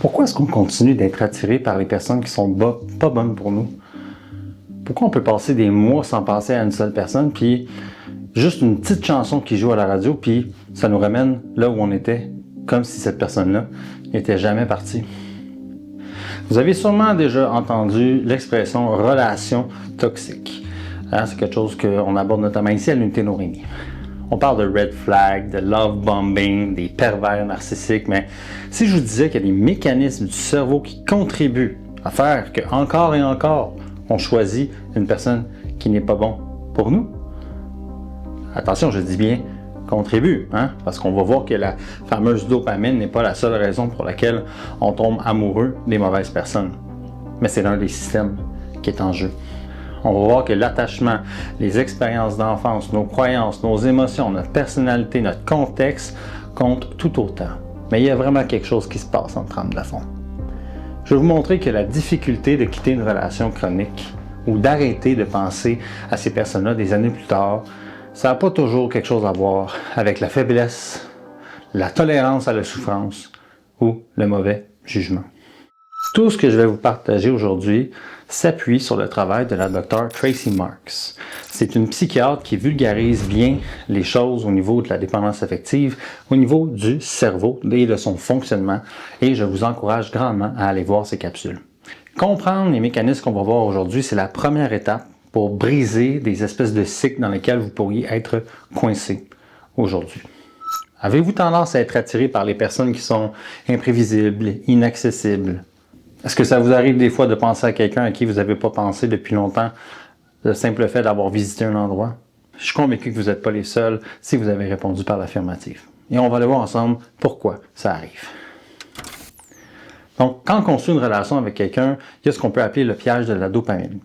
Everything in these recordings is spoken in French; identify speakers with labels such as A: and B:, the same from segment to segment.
A: Pourquoi est-ce qu'on continue d'être attiré par les personnes qui sont pas bonnes pour nous? Pourquoi on peut passer des mois sans penser à une seule personne, puis juste une petite chanson qui joue à la radio, puis ça nous ramène là où on était, comme si cette personne-là n'était jamais partie? Vous avez sûrement déjà entendu l'expression « relation toxique ». C'est quelque chose qu'on aborde notamment ici à l'unité Norémie. On parle de red flag, de love bombing, des pervers narcissiques, mais si je vous disais qu'il y a des mécanismes du cerveau qui contribuent à faire que encore et encore, on choisit une personne qui n'est pas bon pour nous? Attention, je dis bien contribue, parce qu'on va voir que la fameuse dopamine n'est pas la seule raison pour laquelle on tombe amoureux des mauvaises personnes, mais c'est l'un des systèmes qui est en jeu. On va voir que l'attachement, les expériences d'enfance, nos croyances, nos émotions, notre personnalité, notre contexte comptent tout autant. Mais il y a vraiment quelque chose qui se passe en trame de fond. Je vais vous montrer que la difficulté de quitter une relation chronique ou d'arrêter de penser à ces personnes-là des années plus tard, ça n'a pas toujours quelque chose à voir avec la faiblesse, la tolérance à la souffrance ou le mauvais jugement. Tout ce que je vais vous partager aujourd'hui s'appuie sur le travail de la Dr. Tracy Marks. C'est une psychiatre qui vulgarise bien les choses au niveau de la dépendance affective, au niveau du cerveau et de son fonctionnement, et je vous encourage grandement à aller voir ces capsules. Comprendre les mécanismes qu'on va voir aujourd'hui, c'est la première étape pour briser des espèces de cycles dans lesquels vous pourriez être coincé aujourd'hui. Avez-vous tendance à être attiré par les personnes qui sont imprévisibles, inaccessibles? Est-ce que ça vous arrive des fois de penser à quelqu'un à qui vous n'avez pas pensé depuis longtemps, le simple fait d'avoir visité un endroit? Je suis convaincu que vous n'êtes pas les seuls si vous avez répondu par l'affirmative. Et on va aller voir ensemble pourquoi ça arrive. Donc, quand on construit une relation avec quelqu'un, il y a ce qu'on peut appeler le piège de la dopamine.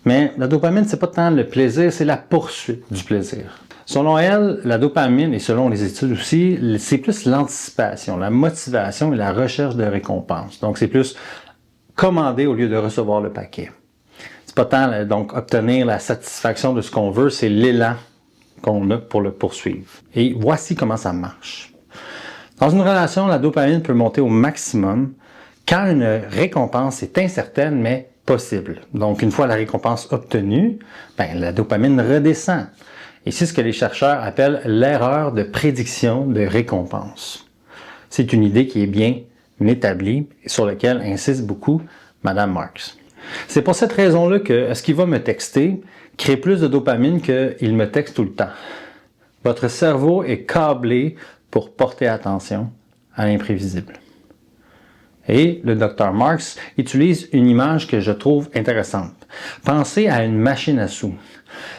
A: Mais la dopamine, c'est pas tant le plaisir, c'est la poursuite du plaisir. Selon elle, la dopamine, et selon les études aussi, c'est plus l'anticipation, la motivation et la recherche de récompense. Donc, c'est plus commander au lieu de recevoir le paquet. C'est pas tant donc obtenir la satisfaction de ce qu'on veut, c'est l'élan qu'on a pour le poursuivre. Et voici comment ça marche. Dans une relation, la dopamine peut monter au maximum quand une récompense est incertaine, mais possible. Donc, une fois la récompense obtenue, la dopamine redescend. Et c'est ce que les chercheurs appellent l'erreur de prédiction de récompense. C'est une idée qui est bien établie et sur laquelle insiste beaucoup Mme Marks. C'est pour cette raison-là que ce qu'il va me texter crée plus de dopamine qu'il me texte tout le temps. Votre cerveau est câblé pour porter attention à l'imprévisible. Et le Dr. Marks utilise une image que je trouve intéressante. Pensez à une machine à sous.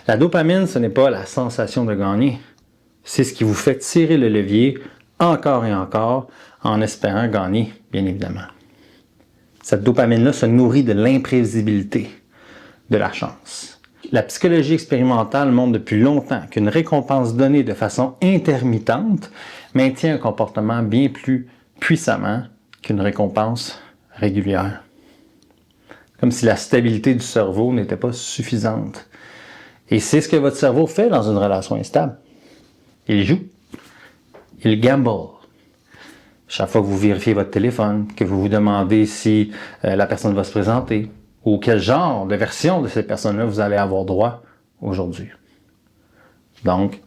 A: La dopamine, ce n'est pas la sensation de gagner. C'est ce qui vous fait tirer le levier encore et encore en espérant gagner, bien évidemment. Cette dopamine-là se nourrit de l'imprévisibilité, de la chance. La psychologie expérimentale montre depuis longtemps qu'une récompense donnée de façon intermittente maintient un comportement bien plus puissamment qu'une récompense régulière. Comme si la stabilité du cerveau n'était pas suffisante. Et c'est ce que votre cerveau fait dans une relation instable. Il joue. Il gamble. Chaque fois que vous vérifiez votre téléphone, que vous vous demandez si la personne va se présenter, ou quel genre de version de cette personne-là vous allez avoir droit aujourd'hui. Donc,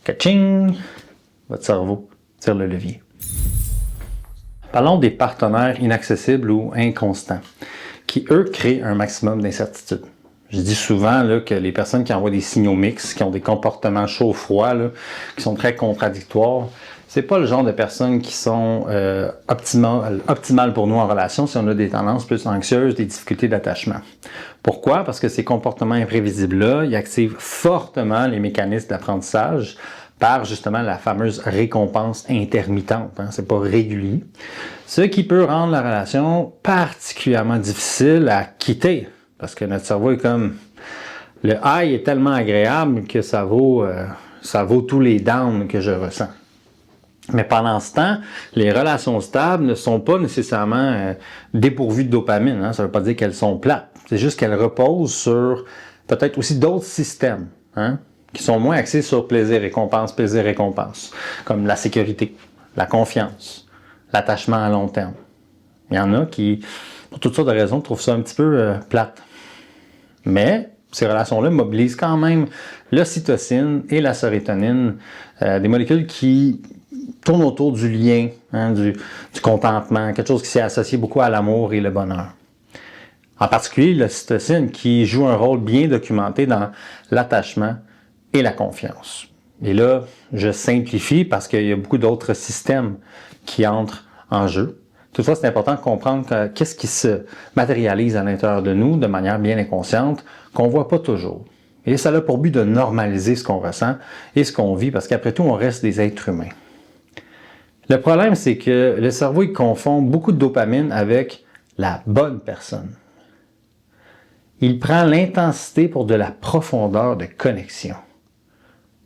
A: ka-ching, votre cerveau tire le levier. Parlons des partenaires inaccessibles ou inconstants, qui, eux, créent un maximum d'incertitude. Je dis souvent que les personnes qui envoient des signaux mixtes, qui ont des comportements chaud-froid, qui sont très contradictoires, c'est pas le genre de personnes qui sont optimales pour nous en relation si on a des tendances plus anxieuses, des difficultés d'attachement. Pourquoi? Parce que ces comportements imprévisibles-là, ils activent fortement les mécanismes d'apprentissage par justement la fameuse récompense intermittente. C'est pas régulier. Ce qui peut rendre la relation particulièrement difficile à quitter. Parce que notre cerveau est comme... Le high est tellement agréable que ça vaut tous les downs que je ressens. Mais pendant ce temps, les relations stables ne sont pas nécessairement dépourvues de dopamine. Ça ne veut pas dire qu'elles sont plates. C'est juste qu'elles reposent sur peut-être aussi d'autres systèmes qui sont moins axés sur plaisir-récompense, comme la sécurité, la confiance, l'attachement à long terme. Il y en a qui, pour toutes sortes de raisons, trouvent ça un petit peu plate. Mais ces relations-là mobilisent quand même l'ocytocine et la sérotonine, des molécules qui tournent autour du lien, hein, du contentement, quelque chose qui s'est associé beaucoup à l'amour et le bonheur. En particulier l'ocytocine qui joue un rôle bien documenté dans l'attachement et la confiance. Et là, je simplifie parce qu'il y a beaucoup d'autres systèmes qui entrent en jeu. Toutefois, c'est important de comprendre qu'est-ce qui se matérialise à l'intérieur de nous de manière bien inconsciente, qu'on ne voit pas toujours. Et ça a pour but de normaliser ce qu'on ressent et ce qu'on vit, parce qu'après tout, on reste des êtres humains. Le problème, c'est que le cerveau il confond beaucoup de dopamine avec la bonne personne. Il prend l'intensité pour de la profondeur de connexion.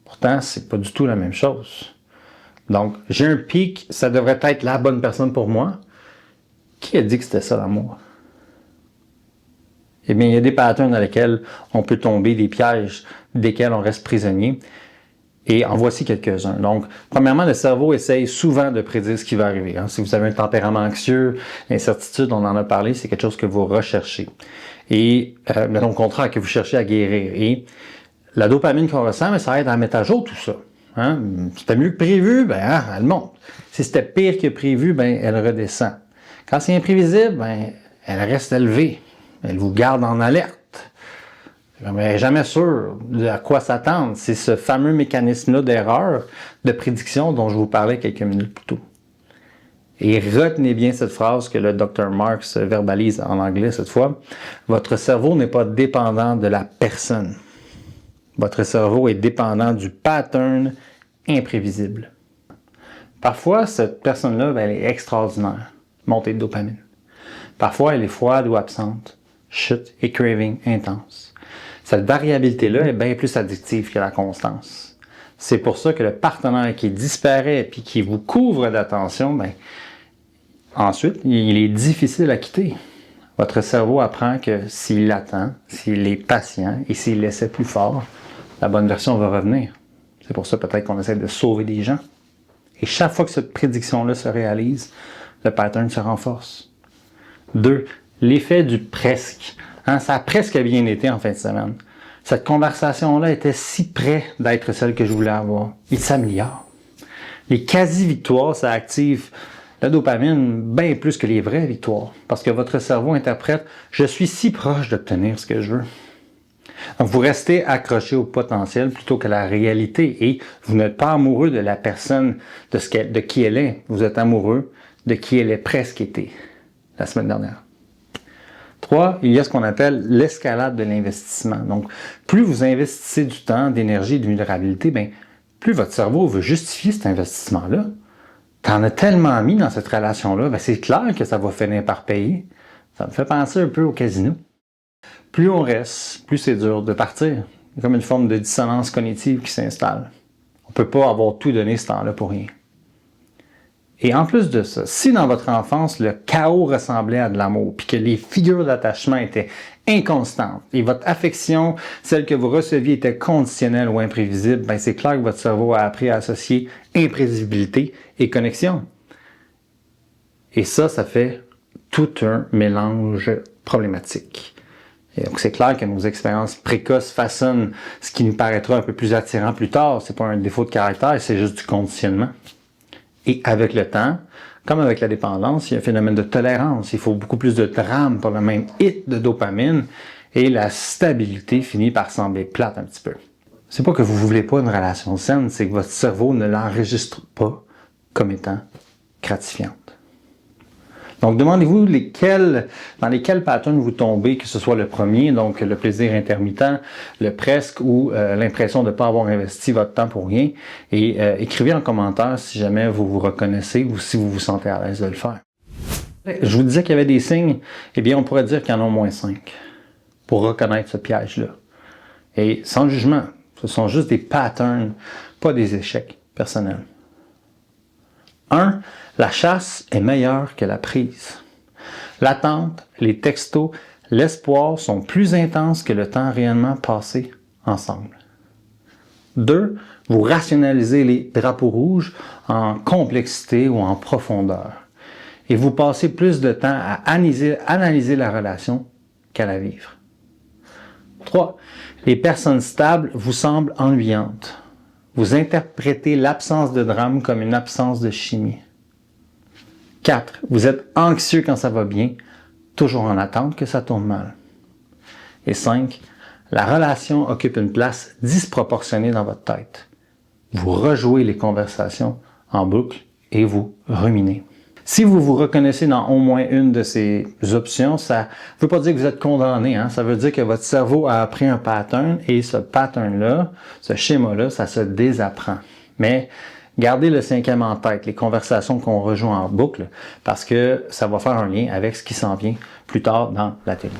A: Pourtant, c'est pas du tout la même chose. Donc, j'ai un pic, ça devrait être la bonne personne pour moi. Qui a dit que c'était ça l'amour? Eh bien, il y a des patterns dans lesquels on peut tomber, des pièges desquels on reste prisonnier. Et en voici quelques-uns. Donc, premièrement, le cerveau essaye souvent de prédire ce qui va arriver. Hein. Si vous avez un tempérament anxieux, l'incertitude, on en a parlé, c'est quelque chose que vous recherchez. Et au contraire, que vous cherchez à guérir. Et la dopamine qu'on ressent, mais ça aide à mettre à jour tout ça. Hein? C'était mieux que prévu, elle monte. Si c'était pire que prévu, elle redescend. Quand c'est imprévisible, elle reste élevée. Elle vous garde en alerte. Elle n'est jamais sûre de à quoi s'attendre. C'est ce fameux mécanisme-là d'erreur, de prédiction dont je vous parlais quelques minutes plus tôt. Et retenez bien cette phrase que le Dr. Marks verbalise en anglais cette fois. Votre cerveau n'est pas dépendant de la personne. Votre cerveau est dépendant du pattern imprévisible. Parfois, cette personne-là, elle est extraordinaire. Montée de dopamine. Parfois, elle est froide ou absente. Chute et craving intense. Cette variabilité-là est bien plus addictive que la constance. C'est pour ça que le partenaire qui disparaît et qui vous couvre d'attention, ensuite, il est difficile à quitter. Votre cerveau apprend que s'il attend, s'il est patient et s'il essaie plus fort, la bonne version va revenir. C'est pour ça peut-être qu'on essaie de sauver des gens. Et chaque fois que cette prédiction-là se réalise, le pattern se renforce. 2. L'effet du presque. Ça a presque bien été en fin de semaine. Cette conversation-là était si près d'être celle que je voulais avoir. Il s'améliore. Les quasi-victoires, ça active la dopamine bien plus que les vraies victoires. Parce que votre cerveau interprète « je suis si proche d'obtenir ce que je veux ». Donc, vous restez accroché au potentiel plutôt que la réalité et vous n'êtes pas amoureux de la personne, de qui elle est. Vous êtes amoureux de qui elle est presque été la semaine dernière. 3, il y a ce qu'on appelle l'escalade de l'investissement. Donc, plus vous investissez du temps, d'énergie, de vulnérabilité, plus votre cerveau veut justifier cet investissement-là. T'en as tellement mis dans cette relation-là, c'est clair que ça va finir par payer. Ça me fait penser un peu au casino. Plus on reste, plus c'est dur de partir. Il y a comme une forme de dissonance cognitive qui s'installe. On ne peut pas avoir tout donné ce temps-là pour rien. Et en plus de ça, si dans votre enfance, le chaos ressemblait à de l'amour, puis que les figures d'attachement étaient inconstantes, et votre affection, celle que vous receviez, était conditionnelle ou imprévisible, c'est clair que votre cerveau a appris à associer imprévisibilité et connexion. Et ça fait tout un mélange problématique. Et donc, c'est clair que nos expériences précoces façonnent ce qui nous paraîtra un peu plus attirant plus tard. C'est pas un défaut de caractère, c'est juste du conditionnement. Et avec le temps, comme avec la dépendance, il y a un phénomène de tolérance. Il faut beaucoup plus de drames pour le même hit de dopamine et la stabilité finit par sembler plate un petit peu. C'est pas que vous voulez pas une relation saine, c'est que votre cerveau ne l'enregistre pas comme étant gratifiante. Donc, demandez-vous dans lesquels patterns vous tombez, que ce soit le premier, donc le plaisir intermittent, le presque ou l'impression de ne pas avoir investi votre temps pour rien. Et écrivez en commentaire si jamais vous vous reconnaissez ou si vous vous sentez à l'aise de le faire. Je vous disais qu'il y avait des signes, eh bien, on pourrait dire qu'il y en a au moins 5 pour reconnaître ce piège-là. Et sans jugement, ce sont juste des patterns, pas des échecs personnels. 1. La chasse est meilleure que la prise. L'attente, les textos, l'espoir sont plus intenses que le temps réellement passé ensemble. 2. Vous rationalisez les drapeaux rouges en complexité ou en profondeur. et vous passez plus de temps à analyser la relation qu'à la vivre. 3. Les personnes stables vous semblent ennuyantes. Vous interprétez l'absence de drame comme une absence de chimie. 4. Vous êtes anxieux quand ça va bien, toujours en attente que ça tourne mal. Et 5. La relation occupe une place disproportionnée dans votre tête. Vous rejouez les conversations en boucle et vous ruminez. Si vous vous reconnaissez dans au moins une de ces options, ça ne veut pas dire que vous êtes condamné, hein? Ça veut dire que votre cerveau a appris un pattern et ce pattern-là, ce schéma-là, ça se désapprend. Mais gardez le 5e en tête, les conversations qu'on rejoue en boucle, parce que ça va faire un lien avec ce qui s'en vient plus tard dans l'atelier.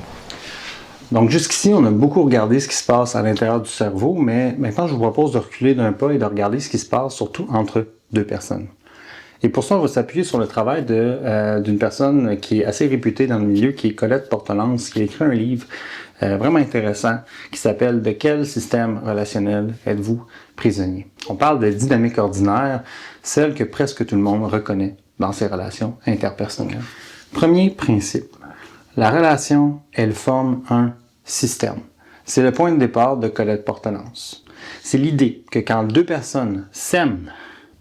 A: Donc jusqu'ici, on a beaucoup regardé ce qui se passe à l'intérieur du cerveau, mais maintenant je vous propose de reculer d'un pas et de regarder ce qui se passe surtout entre deux personnes. Et pour ça, on va s'appuyer sur le travail d'une personne qui est assez réputée dans le milieu, qui est Colette Portelance, qui a écrit un livre vraiment intéressant qui s'appelle « De quel système relationnel êtes-vous prisonnier ?» On parle de dynamique ordinaire, celle que presque tout le monde reconnaît dans ses relations interpersonnelles. Premier principe, la relation, elle forme un système. C'est le point de départ de Colette Portelance. C'est l'idée que quand deux personnes s'aiment,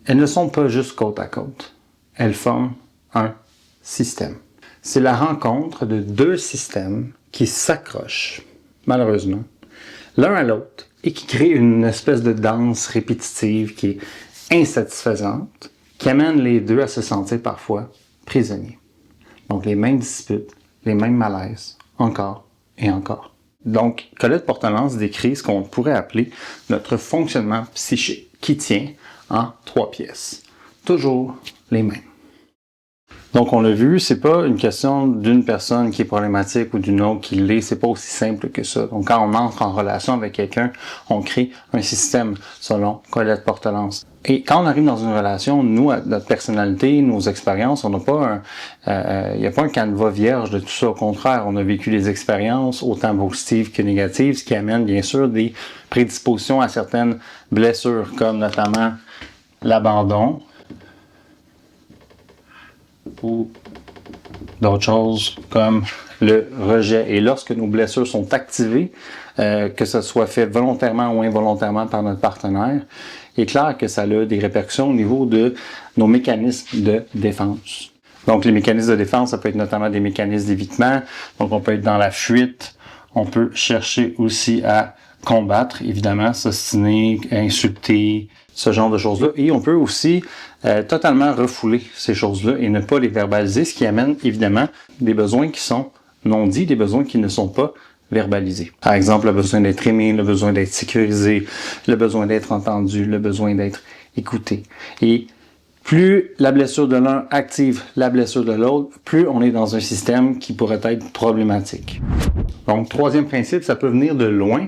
A: elles ne sont pas juste côte à côte. Elles forment un système. C'est la rencontre de deux systèmes qui s'accrochent, malheureusement, l'un à l'autre et qui créent une espèce de danse répétitive qui est insatisfaisante, qui amène les deux à se sentir parfois prisonniers. Donc les mêmes disputes, les mêmes malaises, encore et encore. Donc, Colette Portelance décrit ce qu'on pourrait appeler notre fonctionnement psychique, qui tient en 3 pièces. Toujours les mêmes. Donc, on l'a vu, c'est pas une question d'une personne qui est problématique ou d'une autre qui l'est, c'est pas aussi simple que ça. Donc, quand on entre en relation avec quelqu'un, on crée un système selon Colette Portelance. Et quand on arrive dans une relation, nous, notre personnalité, nos expériences, on n'a pas il n'y a pas un canevas vierge de tout ça. Au contraire, on a vécu des expériences autant positives que négatives, ce qui amène bien sûr des prédispositions à certaines blessures, comme notamment l'abandon ou d'autres choses comme le rejet. Et lorsque nos blessures sont activées, que ce soit fait volontairement ou involontairement par notre partenaire, il est clair que ça a des répercussions au niveau de nos mécanismes de défense. Donc, les mécanismes de défense, ça peut être notamment des mécanismes d'évitement. Donc, on peut être dans la fuite. On peut chercher aussi à combattre, évidemment, s'ostiner, insulter, ce genre de choses-là. Et on peut aussi totalement refouler ces choses-là et ne pas les verbaliser, ce qui amène, évidemment, des besoins qui sont non dits, des besoins qui ne sont pas verbalisés. Par exemple, le besoin d'être aimé, le besoin d'être sécurisé, le besoin d'être entendu, le besoin d'être écouté. Et plus la blessure de l'un active la blessure de l'autre, plus on est dans un système qui pourrait être problématique. Donc, troisième principe, ça peut venir de loin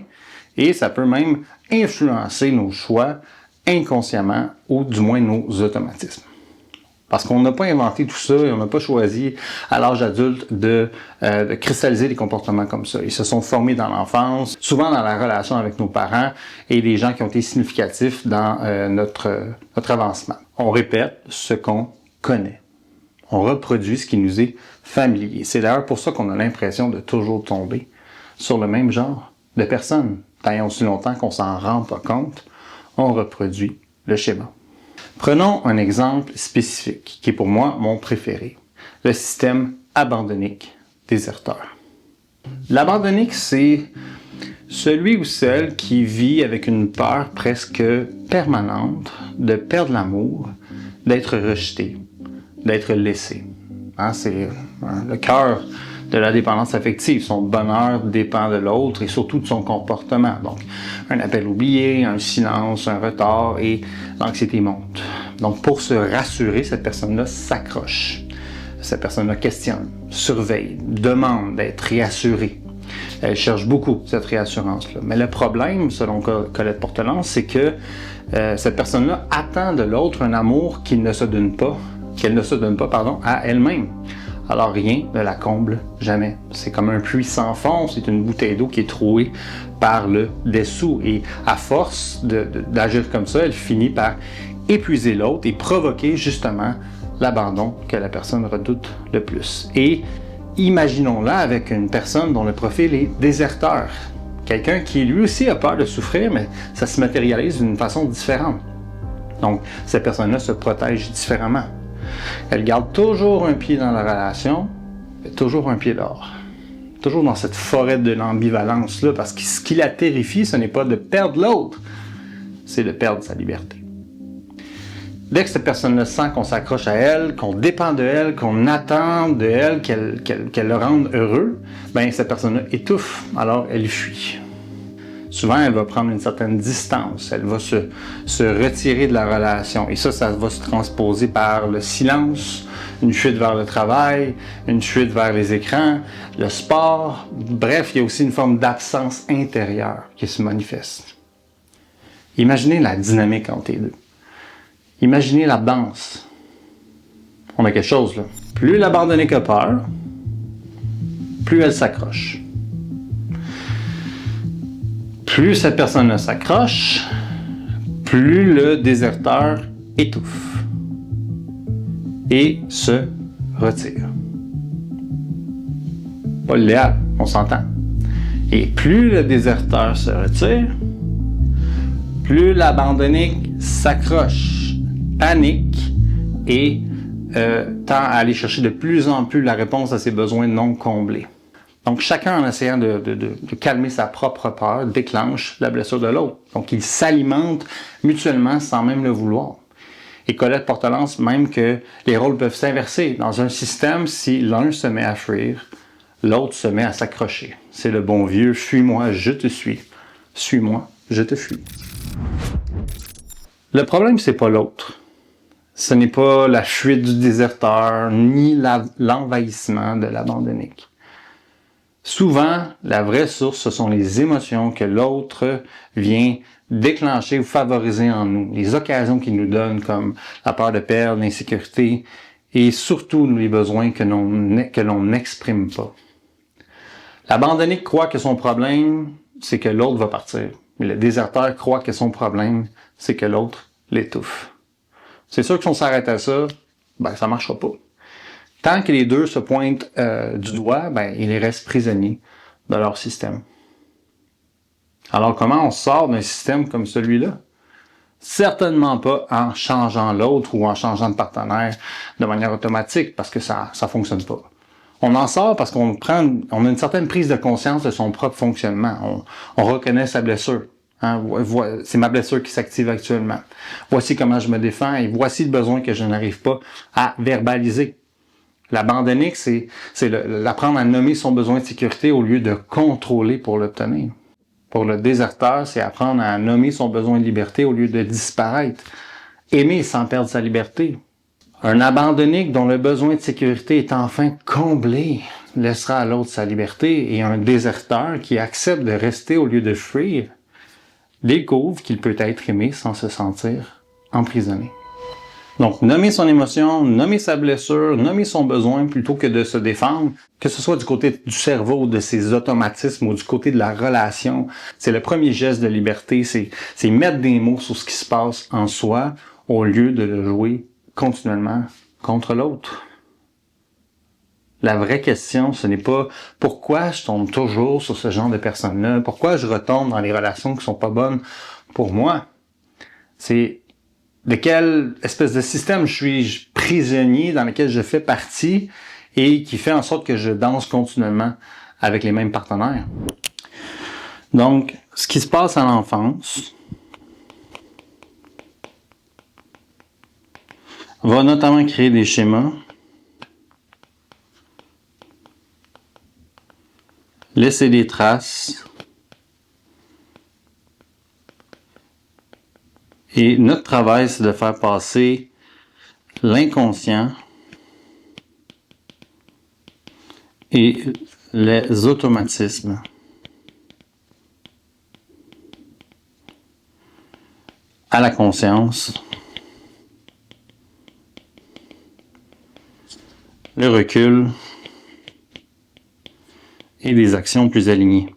A: et ça peut même influencer nos choix inconsciemment ou du moins nos automatismes. Parce qu'on n'a pas inventé tout ça et on n'a pas choisi à l'âge adulte de cristalliser des comportements comme ça. Ils se sont formés dans l'enfance, souvent dans la relation avec nos parents et des gens qui ont été significatifs dans notre avancement. On répète ce qu'on connaît. On reproduit ce qui nous est familier. C'est d'ailleurs pour ça qu'on a l'impression de toujours tomber sur le même genre de personnes. Tant aussi longtemps qu'on s'en rend pas compte, on reproduit le schéma. Prenons un exemple spécifique, qui est pour moi mon préféré, le système abandonnique déserteur. L'abandonnique, c'est celui ou celle qui vit avec une peur presque permanente de perdre l'amour, d'être rejeté, d'être laissé. Hein, c'est le cœur de la dépendance affective. Son bonheur dépend de l'autre et surtout de son comportement. Donc, un appel oublié, un silence, un retard et l'anxiété monte. Donc, pour se rassurer, cette personne-là s'accroche. Cette personne-là questionne, surveille, demande d'être réassurée. Elle cherche beaucoup cette réassurance-là. Mais le problème, selon Colette Portelance, c'est que cette personne-là attend de l'autre un amour qu'elle ne se donne pas, à elle-même. Alors rien ne la comble jamais. C'est comme un puits sans fond, c'est une bouteille d'eau qui est trouée par le dessous. Et à force d'agir comme ça, elle finit par épuiser l'autre et provoquer justement l'abandon que la personne redoute le plus. Et imaginons-la avec une personne dont le profil est déserteur. Quelqu'un qui lui aussi a peur de souffrir, mais ça se matérialise d'une façon différente. Donc, cette personne-là se protège différemment. Elle garde toujours un pied dans la relation, mais toujours un pied dehors. Toujours dans cette forêt de l'ambivalence-là, parce que ce qui la terrifie, ce n'est pas de perdre l'autre, c'est de perdre sa liberté. Dès que cette personne-là sent qu'on s'accroche à elle, qu'on dépend de elle, qu'on attend de elle, qu'elle le rende heureux, bien, cette personne-là étouffe, alors elle fuit. Souvent, elle va prendre une certaine distance, elle va se retirer de la relation. Et ça va se transposer par le silence, une fuite vers le travail, une fuite vers les écrans, le sport. Bref, il y a aussi une forme d'absence intérieure qui se manifeste. Imaginez la dynamique entre les deux. Imaginez la danse. On a quelque chose là. Plus l'abandonnée a peur, plus elle s'accroche. Plus cette personne s'accroche, plus le déserteur étouffe et se retire. Pas le léal, on s'entend. Et plus le déserteur se retire, plus l'abandonné s'accroche, panique et tend à aller chercher de plus en plus la réponse à ses besoins non comblés. Donc, chacun, en essayant de calmer sa propre peur, déclenche la blessure de l'autre. Donc, ils s'alimentent mutuellement sans même le vouloir. Et Colette Portelance, même que les rôles peuvent s'inverser. Dans un système, si l'un se met à fuir, l'autre se met à s'accrocher. C'est le bon vieux « fuis-moi, je te suis ». Suis-moi, je te fuis. Le problème, c'est pas l'autre. Ce n'est pas la fuite du déserteur, ni l'envahissement de l'abandonné. Souvent, la vraie source, ce sont les émotions que l'autre vient déclencher ou favoriser en nous. Les occasions qu'il nous donne, comme la peur de perdre, l'insécurité, et surtout les besoins que l'on n'exprime pas. L'abandonné croit que son problème, c'est que l'autre va partir. Mais le déserteur croit que son problème, c'est que l'autre l'étouffe. C'est sûr que si on s'arrête à ça, ben ça marchera pas. Tant que les deux se pointent du doigt, ben, ils restent prisonniers de leur système. Alors, comment on sort d'un système comme celui-là? Certainement pas en changeant l'autre ou en changeant de partenaire de manière automatique, parce que ça fonctionne pas. On en sort parce qu'on a une certaine prise de conscience de son propre fonctionnement. On reconnaît sa blessure. Hein? C'est ma blessure qui s'active actuellement. Voici comment je me défends et voici le besoin que je n'arrive pas à verbaliser. L'abandonner, c'est l'apprendre à nommer son besoin de sécurité au lieu de contrôler pour l'obtenir. Pour le déserteur, c'est apprendre à nommer son besoin de liberté au lieu de disparaître. Aimer sans perdre sa liberté. Un abandonné dont le besoin de sécurité est enfin comblé laissera à l'autre sa liberté, et un déserteur qui accepte de rester au lieu de fuir découvre qu'il peut être aimé sans se sentir emprisonné. Donc, nommer son émotion, nommer sa blessure, nommer son besoin plutôt que de se défendre, que ce soit du côté du cerveau, de ses automatismes ou du côté de la relation, c'est le premier geste de liberté, c'est mettre des mots sur ce qui se passe en soi au lieu de le jouer continuellement contre l'autre. La vraie question, ce n'est pas pourquoi je tombe toujours sur ce genre de personnes-là, pourquoi je retombe dans les relations qui sont pas bonnes pour moi. C'est de quelle espèce de système je suis prisonnier dans lequel je fais partie et qui fait en sorte que je danse continuellement avec les mêmes partenaires. Donc, ce qui se passe à l'enfance va notamment créer des schémas, laisser des traces. Et notre travail, c'est de faire passer l'inconscient et les automatismes à la conscience, le recul et des actions plus alignées.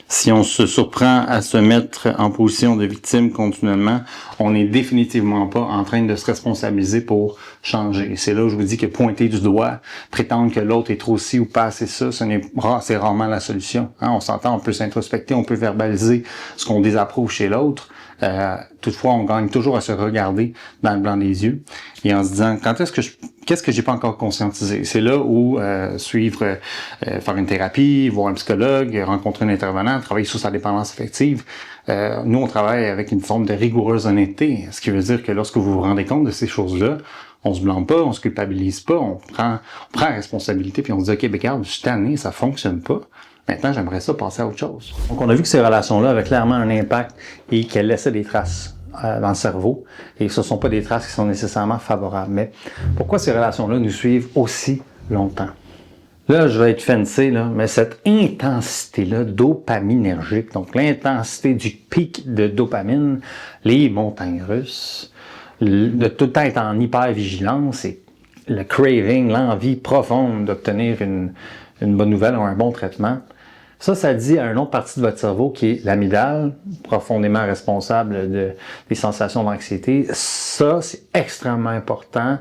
A: Si Si on se surprend à se mettre en position de victime continuellement, on n'est définitivement pas en train de se responsabiliser pour changer. C'est là où je vous dis que pointer du doigt, prétendre que l'autre est trop ci ou pas assez ça, c'est rarement la solution. Hein? On s'entend, on peut s'introspecter, on peut verbaliser ce qu'on désapprouve chez l'autre. Toutefois, on gagne toujours à se regarder dans le blanc des yeux et en se disant qu'est-ce que j'ai pas encore conscientisé. C'est là où faire une thérapie, voir un psychologue, rencontrer un intervenant, travailler sur sa dépendance affective. Nous, on travaille avec une forme de rigoureuse honnêteté, ce qui veut dire que lorsque vous vous rendez compte de ces choses-là, on se blâme pas, on se culpabilise pas, on prend la responsabilité puis on se dit ok, ben regarde, je suis tanné, ça fonctionne pas. Maintenant, j'aimerais ça passer à autre chose. Donc, on a vu que ces relations-là avaient clairement un impact et qu'elles laissaient des traces dans le cerveau. Et ce ne sont pas des traces qui sont nécessairement favorables. Mais pourquoi ces relations-là nous suivent aussi longtemps? Là, je vais être fancy, là, mais cette intensité-là dopaminergique, donc l'intensité du pic de dopamine, les montagnes russes, de tout le temps être en hyper-vigilance et le craving, l'envie profonde d'obtenir une bonne nouvelle ou un bon traitement, ça dit à une autre partie de votre cerveau qui est l'amygdale, profondément responsable des sensations d'anxiété. Ça, c'est extrêmement important.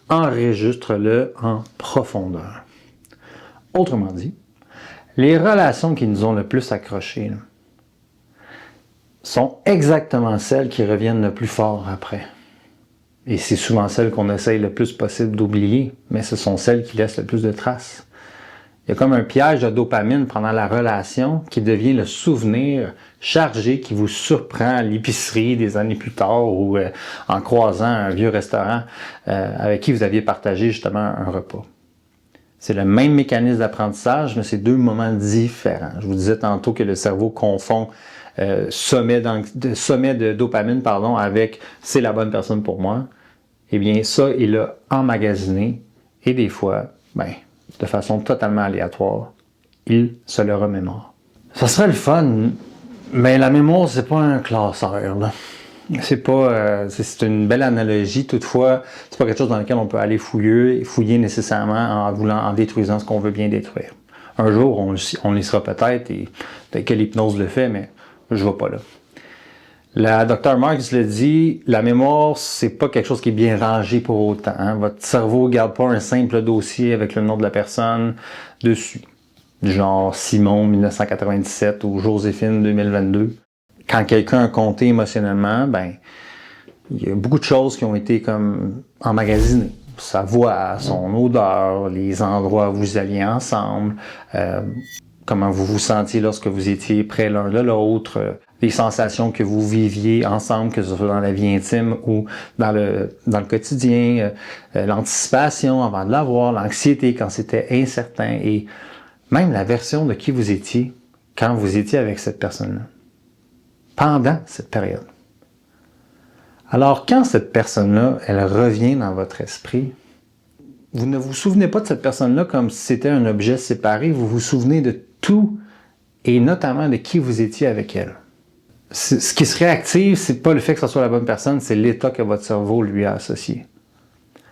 A: Enregistre-le en profondeur. Autrement dit, les relations qui nous ont le plus accrochés sont exactement celles qui reviennent le plus fort après. Et c'est souvent celles qu'on essaye le plus possible d'oublier, mais ce sont celles qui laissent le plus de traces. Il y a comme un piège de dopamine pendant la relation qui devient le souvenir chargé qui vous surprend à l'épicerie des années plus tard ou en croisant un vieux restaurant avec qui vous aviez partagé justement un repas. C'est le même mécanisme d'apprentissage, mais c'est deux moments différents. Je vous disais tantôt que le cerveau confond sommet de dopamine avec « c'est la bonne personne pour moi ». Eh bien, ça, il a emmagasiné et des fois, de façon totalement aléatoire, il se le remémore. Ça serait le fun, mais la mémoire, c'est pas un classeur, là. C'est une belle analogie, toutefois, c'est pas quelque chose dans lequel on peut aller fouiller nécessairement en détruisant ce qu'on veut bien détruire. Un jour, on y sera peut-être, et peut-être que l'hypnose le fait, mais je ne vais pas là. La Dr. Marks le dit, la mémoire, c'est pas quelque chose qui est bien rangé pour autant. Hein? Votre cerveau ne garde pas un simple dossier avec le nom de la personne dessus. Du genre Simon 1997 ou Joséphine 2022. Quand quelqu'un a compté émotionnellement, il y a beaucoup de choses qui ont été comme emmagasinées. Sa voix, son odeur, les endroits où vous alliez ensemble, comment vous vous sentiez lorsque vous étiez près l'un de l'autre, les sensations que vous viviez ensemble, que ce soit dans la vie intime ou dans le quotidien, l'anticipation avant de l'avoir, l'anxiété quand c'était incertain et même la version de qui vous étiez quand vous étiez avec cette personne-là, pendant cette période. Alors, quand cette personne-là, elle revient dans votre esprit, vous ne vous souvenez pas de cette personne-là comme si c'était un objet séparé, vous vous souvenez de tout et notamment de qui vous étiez avec elle. Ce qui se réactive, c'est pas le fait que ce soit la bonne personne, c'est l'état que votre cerveau lui a associé.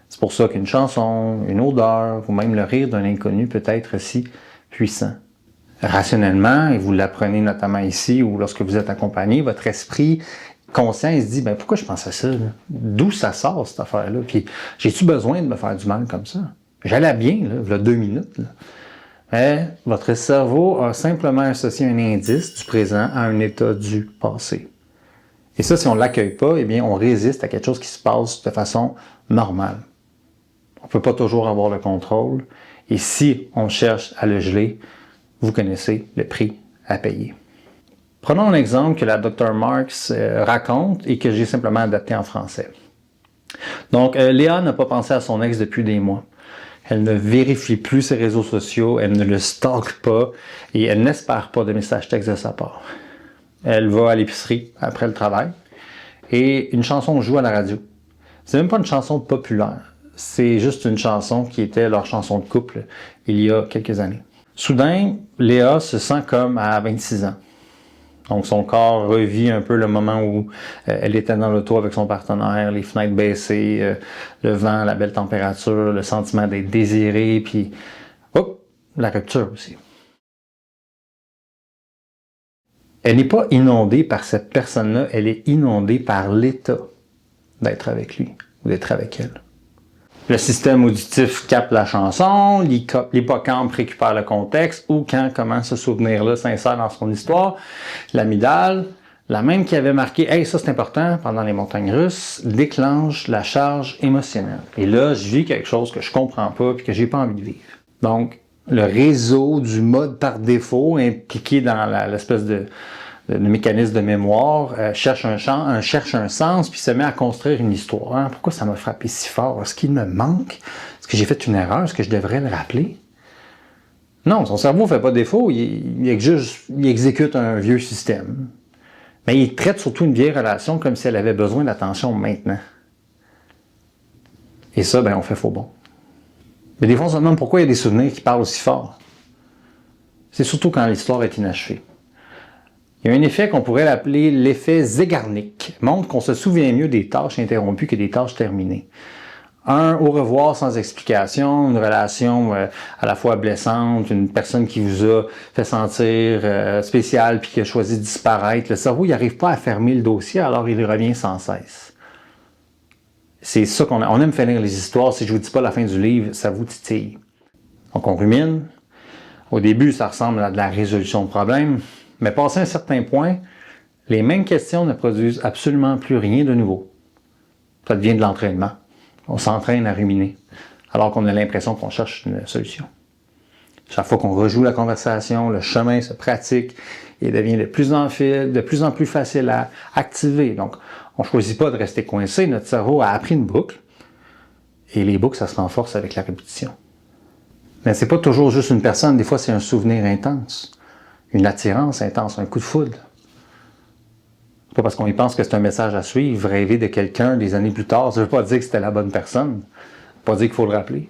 A: C'est pour ça qu'une chanson, une odeur, ou même le rire d'un inconnu peut être si puissant. Rationnellement, et vous l'apprenez notamment ici ou lorsque vous êtes accompagné, votre esprit conscient, il se dit, pourquoi je pense à ça? Là? D'où ça sort, cette affaire-là? Puis, j'ai-tu besoin de me faire du mal comme ça? J'allais bien, là, il y a 2 minutes. Là. Mais votre cerveau a simplement associé un indice du présent à un état du passé. Et ça, si on ne l'accueille pas, eh bien, on résiste à quelque chose qui se passe de façon normale. On ne peut pas toujours avoir le contrôle. Et si on cherche à le geler, vous connaissez le prix à payer. Prenons l'exemple que la Dr. Marks raconte et que j'ai simplement adapté en français. Donc, Léa n'a pas pensé à son ex depuis des mois. Elle ne vérifie plus ses réseaux sociaux, elle ne le stalke pas et elle n'espère pas de messages textes de sa part. Elle va à l'épicerie après le travail et une chanson joue à la radio. C'est même pas une chanson populaire, c'est juste une chanson qui était leur chanson de couple il y a quelques années. Soudain, Léa se sent comme à 26 ans. Donc, son corps revit un peu le moment où elle était dans l'auto avec son partenaire, les fenêtres baissées, le vent, la belle température, le sentiment d'être désiré, puis hop, la rupture aussi. Elle n'est pas inondée par cette personne-là, elle est inondée par l'état d'être avec lui ou d'être avec elle. Le système auditif capte la chanson, l'hippocampe récupère le contexte ou quand commence ce souvenir-là s'insère dans son histoire, l'amygdale, la même qui avait marqué « Hey, ça c'est important » pendant les montagnes russes, déclenche la charge émotionnelle. Et là, je vis quelque chose que je comprends pas et que j'ai pas envie de vivre. Donc, le réseau du mode par défaut impliqué dans l'espèce de mécanisme de mémoire cherche un sens puis se met à construire une histoire. Hein? Pourquoi ça m'a frappé si fort? Est-ce qu'il me manque? Est-ce que j'ai fait une erreur? Est-ce que je devrais le rappeler? Non, son cerveau ne fait pas défaut, il exécute un vieux système. Mais il traite surtout une vieille relation comme si elle avait besoin d'attention maintenant. Et ça, on fait faux bon. Mais des fois, on se demande pourquoi il y a des souvenirs qui parlent aussi fort. C'est surtout quand l'histoire est inachevée. Il y a un effet qu'on pourrait l'appeler l'effet Zeigarnik, montre qu'on se souvient mieux des tâches interrompues que des tâches terminées. Un au revoir sans explication, une relation à la fois blessante, une personne qui vous a fait sentir spécial puis qui a choisi de disparaître. Le cerveau, il n'arrive pas à fermer le dossier, alors il revient sans cesse. C'est ça on aime finir les histoires. Si je ne vous dis pas la fin du livre, ça vous titille. Donc on rumine. Au début, ça ressemble à de la résolution de problèmes. Mais passé un certain point, les mêmes questions ne produisent absolument plus rien de nouveau. Ça devient de l'entraînement. On s'entraîne à ruminer, alors qu'on a l'impression qu'on cherche une solution. Chaque fois qu'on rejoue la conversation, le chemin se pratique et devient de plus en plus facile à activer. Donc, on ne choisit pas de rester coincé. Notre cerveau a appris une boucle et les boucles, ça se renforce avec la répétition. Mais ce n'est pas toujours juste une personne. Des fois, c'est un souvenir intense. Une attirance intense, un coup de foudre. Pas parce qu'on y pense que c'est un message à suivre, rêver de quelqu'un des années plus tard, ça ne veut pas dire que c'était la bonne personne. Ça ne veut pas dire qu'il faut le rappeler.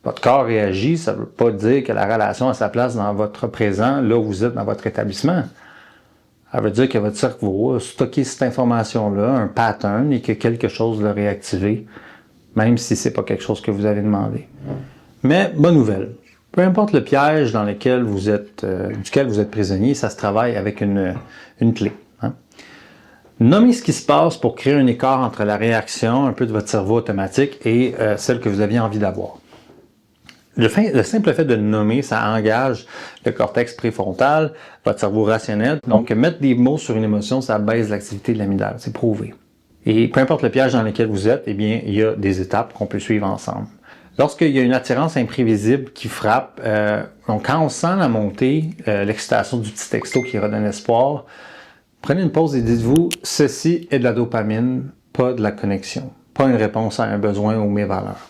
A: Votre corps réagit, ça ne veut pas dire que la relation a sa place dans votre présent, là où vous êtes dans votre établissement. Ça veut dire que votre cerveau a stocké cette information-là, un pattern, et que quelque chose l'a réactivé, même si ce n'est pas quelque chose que vous avez demandé. Mais, bonne nouvelle. Peu importe le piège dans lequel duquel vous êtes prisonnier, ça se travaille avec une clé. Hein? Nommez ce qui se passe pour créer un écart entre la réaction, un peu de votre cerveau automatique, et celle que vous aviez envie d'avoir. Le simple fait de le nommer, ça engage le cortex préfrontal, votre cerveau rationnel. Donc, mettre des mots sur une émotion, ça baisse l'activité de l'amygdale. C'est prouvé. Et peu importe le piège dans lequel vous êtes, il y a des étapes qu'on peut suivre ensemble. Lorsqu'il y a une attirance imprévisible qui frappe, donc quand on sent la montée, l'excitation du petit texto qui redonne espoir, prenez une pause et dites-vous, ceci est de la dopamine, pas de la connexion, pas une réponse à un besoin ou mes valeurs.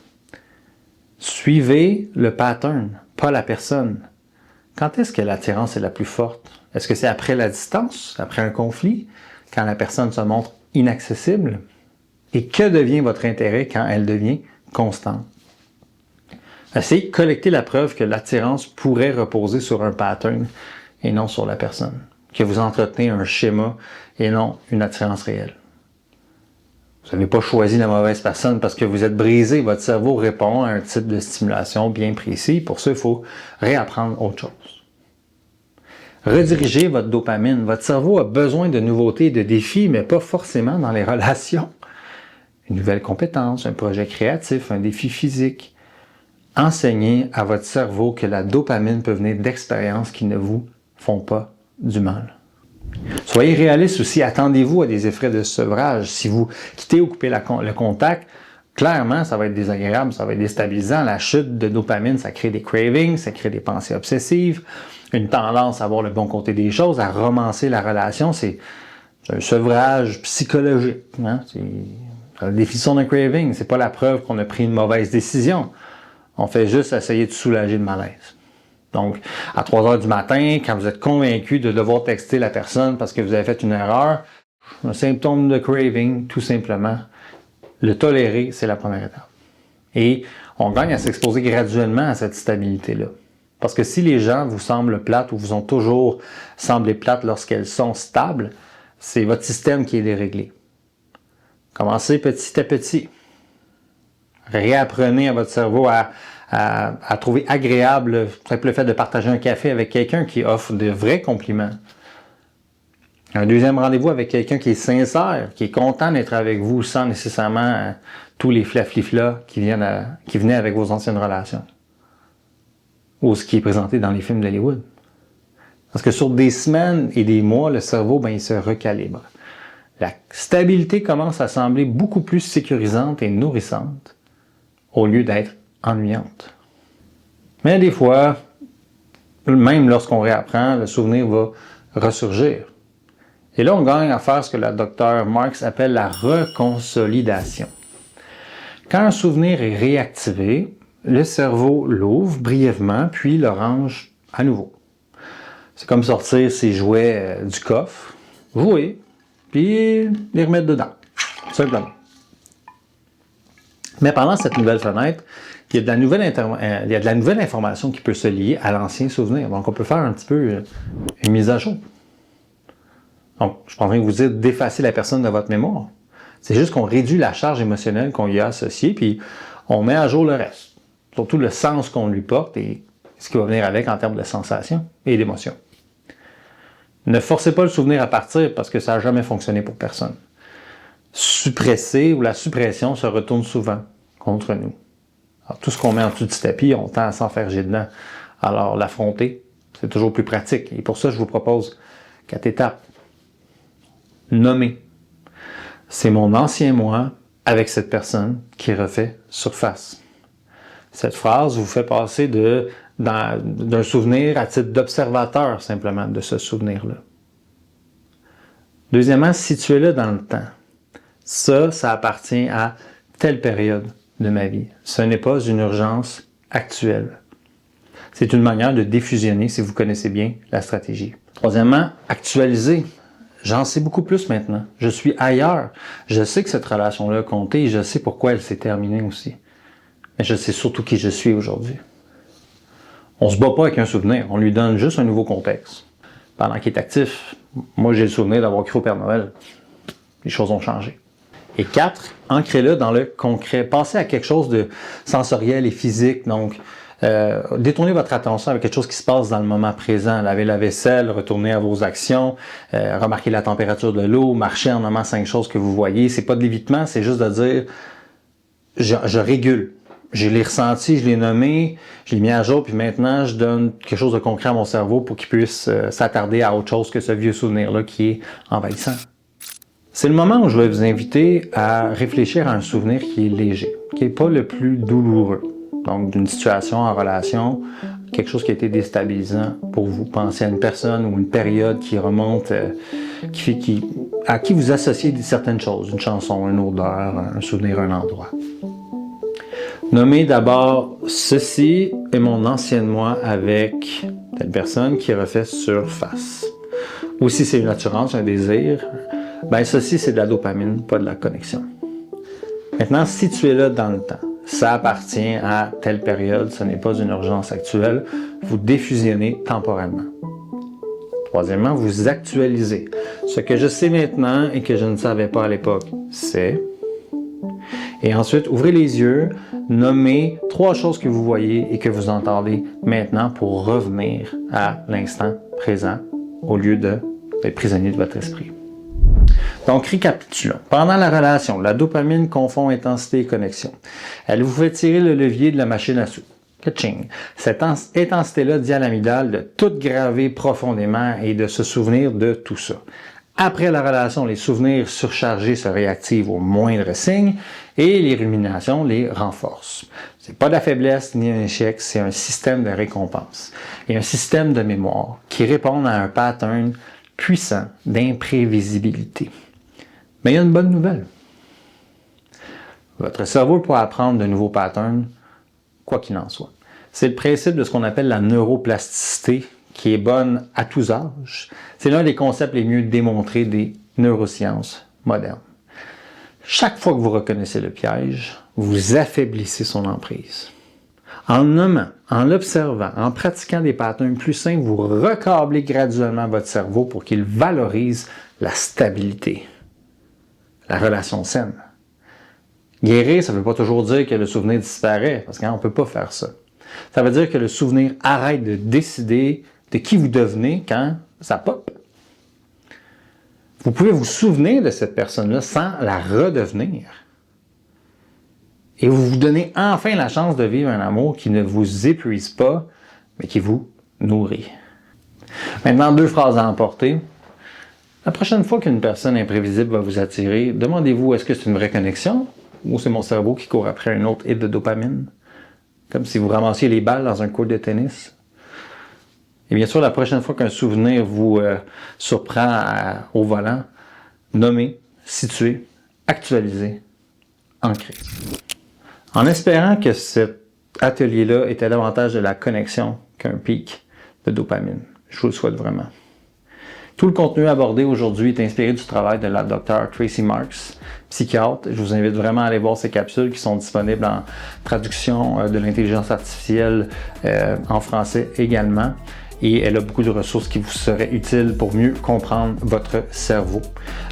A: Suivez le pattern, pas la personne. Quand est-ce que l'attirance est la plus forte? Est-ce que c'est après la distance, après un conflit, quand la personne se montre inaccessible? Et que devient votre intérêt quand elle devient constante? Essayez de collecter la preuve que l'attirance pourrait reposer sur un pattern et non sur la personne. Que vous entretenez un schéma et non une attirance réelle. Vous n'avez pas choisi la mauvaise personne parce que vous êtes brisé. Votre cerveau répond à un type de stimulation bien précis. Pour ça, il faut réapprendre autre chose. Redirigez votre dopamine. Votre cerveau a besoin de nouveautés et de défis, mais pas forcément dans les relations. Une nouvelle compétence, un projet créatif, un défi physique. Enseignez à votre cerveau que la dopamine peut venir d'expériences qui ne vous font pas du mal. Soyez réaliste aussi, attendez-vous à des effets de sevrage. Si vous quittez ou coupez le contact, clairement, ça va être désagréable, ça va être déstabilisant. La chute de dopamine, ça crée des cravings, ça crée des pensées obsessives, une tendance à voir le bon côté des choses, à romancer la relation. C'est un sevrage psychologique. Hein? C'est la définition d'un craving. C'est pas la preuve qu'on a pris une mauvaise décision. On fait juste essayer de soulager le malaise. Donc, à 3 heures du matin, quand vous êtes convaincu de devoir texter la personne parce que vous avez fait une erreur, un symptôme de craving, tout simplement. Le tolérer, c'est la première étape. Et on gagne à s'exposer graduellement à cette stabilité-là. Parce que si les gens vous semblent plates ou vous ont toujours semblé plates lorsqu'elles sont stables, c'est votre système qui est déréglé. Commencez petit à petit. Réapprenez à votre cerveau à trouver agréable le simple fait de partager un café avec quelqu'un qui offre de vrais compliments. Un deuxième rendez-vous avec quelqu'un qui est sincère, qui est content d'être avec vous sans nécessairement tous les flafliflas qui venaient avec vos anciennes relations. Ou ce qui est présenté dans les films d'Hollywood. Parce que sur des semaines et des mois, le cerveau, il se recalibre. La stabilité commence à sembler beaucoup plus sécurisante et nourrissante au lieu d'être ennuyante. Mais des fois, même lorsqu'on réapprend, le souvenir va ressurgir. Et là, on gagne à faire ce que le docteur Marx appelle la reconsolidation. Quand un souvenir est réactivé, le cerveau l'ouvre brièvement, puis le range à nouveau. C'est comme sortir ses jouets du coffre, jouer, puis les remettre dedans, simplement. Mais pendant cette nouvelle fenêtre, il y a de la nouvelle information qui peut se lier à l'ancien souvenir. Donc, on peut faire un petit peu une mise à jour. Donc, je suis en train de vous dire d'effacer la personne de votre mémoire. C'est juste qu'on réduit la charge émotionnelle qu'on y a associée, puis on met à jour le reste. Surtout le sens qu'on lui porte et ce qui va venir avec en termes de sensations et d'émotions. Ne forcez pas le souvenir à partir parce que ça n'a jamais fonctionné pour personne. Suppresser ou la suppression se retourne souvent contre nous. Alors, tout ce qu'on met en dessous du tapis, on tend à s'enferger dedans. Alors, l'affronter, c'est toujours plus pratique. Et pour ça, je vous propose 4 étapes. Nommer. C'est mon ancien moi avec cette personne qui refait surface. Cette phrase vous fait passer d'un souvenir à titre d'observateur simplement de ce souvenir-là. Deuxièmement, situez-le dans le temps. Ça appartient à telle période de ma vie. Ce n'est pas une urgence actuelle. C'est une manière de défusionner si vous connaissez bien la stratégie. Troisièmement, actualiser. J'en sais beaucoup plus maintenant. Je suis ailleurs. Je sais que cette relation-là a compté et je sais pourquoi elle s'est terminée aussi. Mais je sais surtout qui je suis aujourd'hui. On ne se bat pas avec un souvenir, on lui donne juste un nouveau contexte. Pendant qu'il est actif, moi j'ai le souvenir d'avoir cru au Père Noël. Les choses ont changé. Et 4, ancrez-le dans le concret. Passez à quelque chose de sensoriel et physique. Donc, détournez votre attention avec quelque chose qui se passe dans le moment présent. Lavez la vaisselle, retournez à vos actions, remarquez la température de l'eau, marchez en nommant 5 choses que vous voyez. C'est pas de l'évitement, c'est juste de dire je régule. Je l'ai ressenti, je l'ai nommé, je l'ai mis à jour, puis maintenant je donne quelque chose de concret à mon cerveau pour qu'il puisse s'attarder à autre chose que ce vieux souvenir-là qui est envahissant. C'est le moment où je vais vous inviter à réfléchir à un souvenir qui est léger, qui n'est pas le plus douloureux. Donc, d'une situation en relation, quelque chose qui a été déstabilisant pour vous. Pensez à une personne ou une période qui remonte, à qui vous associez certaines choses, une chanson, une odeur, un souvenir, un endroit. Nommez d'abord « Ceci est mon ancien moi avec telle personne qui refait surface ». Ou si c'est une assurance, un désir, ceci c'est de la dopamine, pas de la connexion. Maintenant, situez-le dans le temps. Ça appartient à telle période, ce n'est pas une urgence actuelle. Vous défusionnez temporellement. Troisièmement, vous actualisez. Ce que je sais maintenant et que je ne savais pas à l'époque, c'est... Et ensuite, ouvrez les yeux, nommez 3 choses que vous voyez et que vous entendez maintenant pour revenir à l'instant présent au lieu d'être prisonnier de votre esprit. Donc, récapitulons. Pendant la relation, la dopamine confond intensité et connexion. Elle vous fait tirer le levier de la machine à sous. Ka-ching. Cette intensité-là dit à l'amygdale de tout graver profondément et de se souvenir de tout ça. Après la relation, les souvenirs surchargés se réactivent au moindre signe et les ruminations les renforcent. C'est pas de la faiblesse ni un échec, c'est un système de récompense et un système de mémoire qui répond à un pattern puissant d'imprévisibilité. Mais il y a une bonne nouvelle. Votre cerveau pourra apprendre de nouveaux patterns, quoi qu'il en soit. C'est le principe de ce qu'on appelle la neuroplasticité, qui est bonne à tous âges. C'est l'un des concepts les mieux démontrés des neurosciences modernes. Chaque fois que vous reconnaissez le piège, vous affaiblissez son emprise. En le nommant, en l'observant, en pratiquant des patterns plus simples, vous recablez graduellement votre cerveau pour qu'il valorise la stabilité, la relation saine. Guérir, ça ne veut pas toujours dire que le souvenir disparaît, parce qu'on ne peut pas faire ça. Ça veut dire que le souvenir arrête de décider de qui vous devenez quand ça pop. Vous pouvez vous souvenir de cette personne-là sans la redevenir. Et vous vous donnez enfin la chance de vivre un amour qui ne vous épuise pas, mais qui vous nourrit. Maintenant, 2 phrases à emporter. La prochaine fois qu'une personne imprévisible va vous attirer, demandez-vous est-ce que c'est une vraie connexion ou c'est mon cerveau qui court après un autre hit de dopamine? Comme si vous ramassiez les balles dans un court de tennis. Et bien sûr, la prochaine fois qu'un souvenir vous surprend au volant, nommez, situez, actualisez, ancrez. En espérant que cet atelier-là était davantage de la connexion qu'un pic de dopamine. Je vous le souhaite vraiment. Tout le contenu abordé aujourd'hui est inspiré du travail de la Dr. Tracy Marks, psychiatre. Je vous invite vraiment à aller voir ces capsules qui sont disponibles en traduction de l'intelligence artificielle en français également. Et elle a beaucoup de ressources qui vous seraient utiles pour mieux comprendre votre cerveau.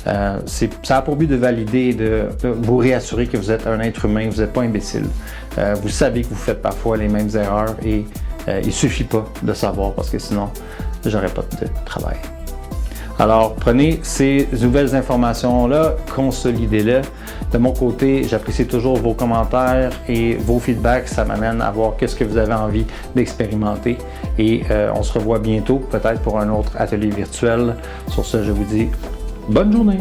A: Ça a pour but de valider et de vous réassurer que vous êtes un être humain, vous n'êtes pas imbécile. Vous savez que vous faites parfois les mêmes erreurs et il ne suffit pas de savoir parce que sinon, j'aurais pas de travail. Alors, prenez ces nouvelles informations-là, consolidez-les. De mon côté, j'apprécie toujours vos commentaires et vos feedbacks. Ça m'amène à voir qu'est-ce que vous avez envie d'expérimenter. Et on se revoit bientôt, peut-être pour un autre atelier virtuel. Sur ce, je vous dis bonne journée!